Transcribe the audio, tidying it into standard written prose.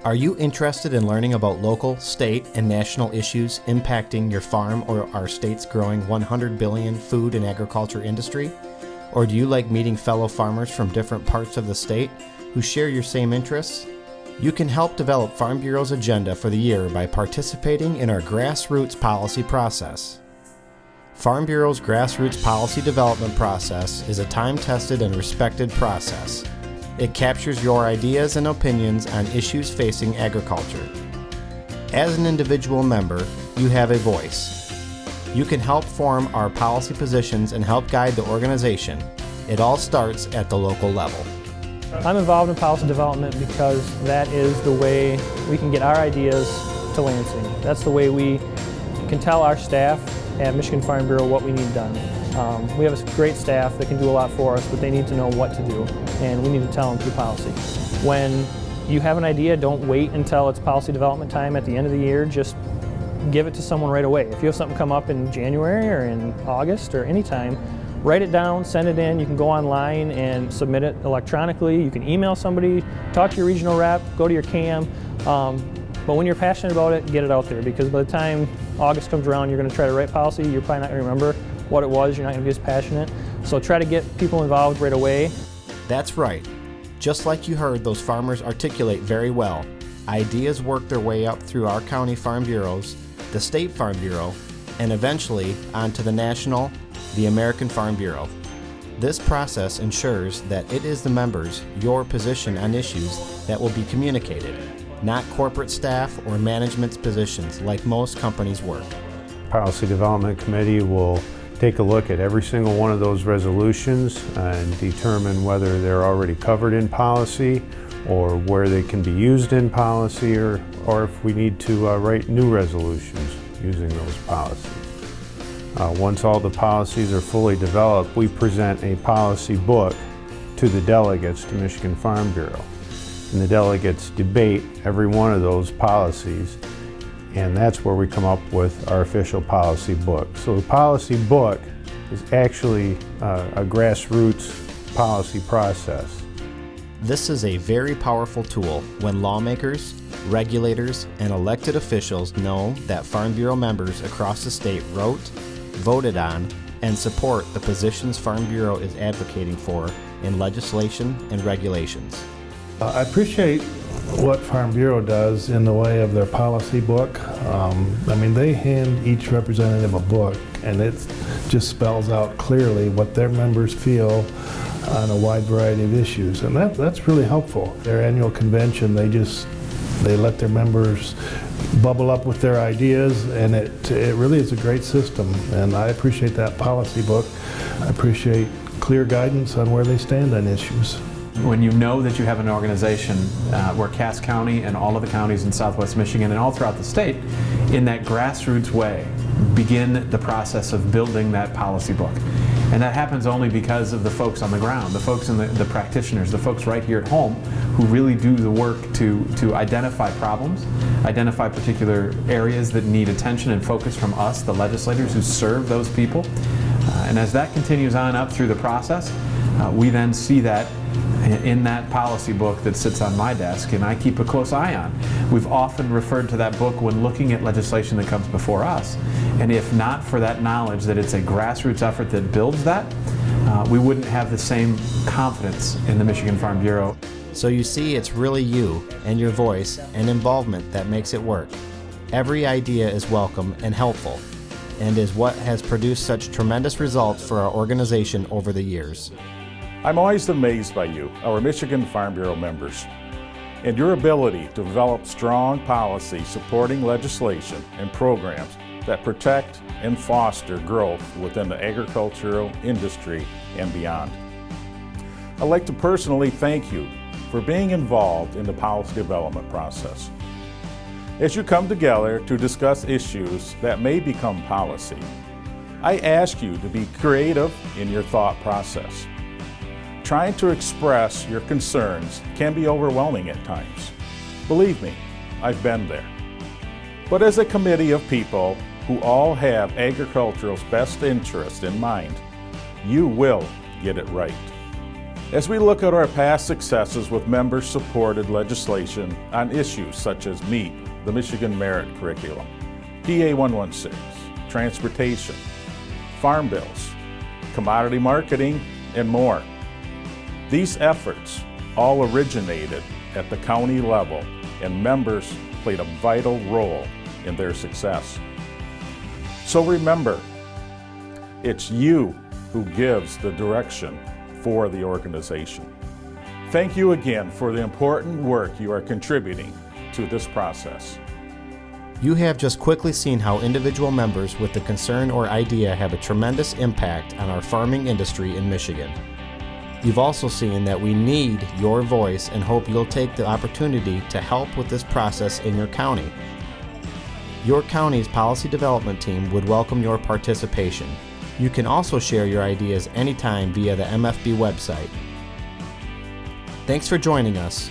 Are you interested in learning about local, state, and national issues impacting your farm or our state's growing $100 billion food and agriculture industry? Or do you like meeting fellow farmers from different parts of the state who share your same interests? You can help develop Farm Bureau's agenda for the year by participating in our grassroots policy process. Farm Bureau's grassroots policy development process is a time-tested and respected process. It captures your ideas and opinions on issues facing agriculture. As an individual member, you have a voice. You can help form our policy positions and help guide the organization. It all starts at the local level. I'm involved in policy development because that is the way we can get our ideas to Lansing. That's the way we can tell our staff at Michigan Farm Bureau what we need done. We have a great staff that can do a lot for us, but they need to know what to do, and we need to tell them through policy. When you have an idea, don't wait until it's policy development time at the end of the year. Just give it to someone right away. If you have something come up in January or in August or any time, write it down, send it in. You can go online and submit it electronically. You can email somebody, talk to your regional rep, go to your CAM. But when you're passionate about it, get it out there, because by the time August comes around, you're going to try to write policy. You're probably not going to remember what it was. You're not going to be as passionate. So try to get people involved right away. That's right. Just like you heard those farmers articulate very well, ideas work their way up through our county farm bureaus, the state farm bureau, and eventually onto the national, the American Farm Bureau. This process ensures that it is the members, your position on issues, that will be communicated, not corporate staff or management's positions like most companies work. Policy Development Committee will take a look at every single one of those resolutions and determine whether they're already covered in policy or where they can be used in policy, or if we need to write new resolutions using those policies. Once all the policies are fully developed, we present a policy book to the delegates to Michigan Farm Bureau. And the delegates debate every one of those policies, and that's where we come up with our official policy book. So the policy book is actually a grassroots policy process. This is a very powerful tool when lawmakers, regulators, and elected officials know that Farm Bureau members across the state wrote, voted on, and support the positions Farm Bureau is advocating for in legislation and regulations. I appreciate what Farm Bureau does in the way of their policy book. They hand each representative a book, and it just spells out clearly what their members feel on a wide variety of issues, and that's really helpful. Their annual convention, they let their members bubble up with their ideas, and it really is a great system, and I appreciate that policy book. I appreciate clear guidance on where they stand on issues. When you know that you have an organization where Cass County and all of the counties in Southwest Michigan and all throughout the state, in that grassroots way, begin the process of building that policy book. And that happens only because of the folks on the ground, the folks and the practitioners, the folks right here at home who really do the work to identify problems, identify particular areas that need attention and focus from us, the legislators who serve those people. And as that continues on up through the process, we then see that in that policy book that sits on my desk and I keep a close eye on. We've often referred to that book when looking at legislation that comes before us. And if not for that knowledge that it's a grassroots effort that builds that, we wouldn't have the same confidence in the Michigan Farm Bureau. So you see, it's really you and your voice and involvement that makes it work. Every idea is welcome and helpful, and is what has produced such tremendous results for our organization over the years. I'm always amazed by you, our Michigan Farm Bureau members, and your ability to develop strong policy supporting legislation and programs that protect and foster growth within the agricultural industry and beyond. I'd like to personally thank you for being involved in the policy development process. As you come together to discuss issues that may become policy, I ask you to be creative in your thought process. Trying to express your concerns can be overwhelming at times. Believe me, I've been there. But as a committee of people who all have agricultural's best interest in mind, you will get it right. As we look at our past successes with member-supported legislation on issues such as MEEP, the Michigan Merit Curriculum, PA 116, transportation, farm bills, commodity marketing, and more. These efforts all originated at the county level, and members played a vital role in their success. So remember, it's you who gives the direction for the organization. Thank you again for the important work you are contributing to this process. You have just quickly seen how individual members with a concern or idea have a tremendous impact on our farming industry in Michigan. You've also seen that we need your voice and hope you'll take the opportunity to help with this process in your county. Your county's policy development team would welcome your participation. You can also share your ideas anytime via the MFB website. Thanks for joining us.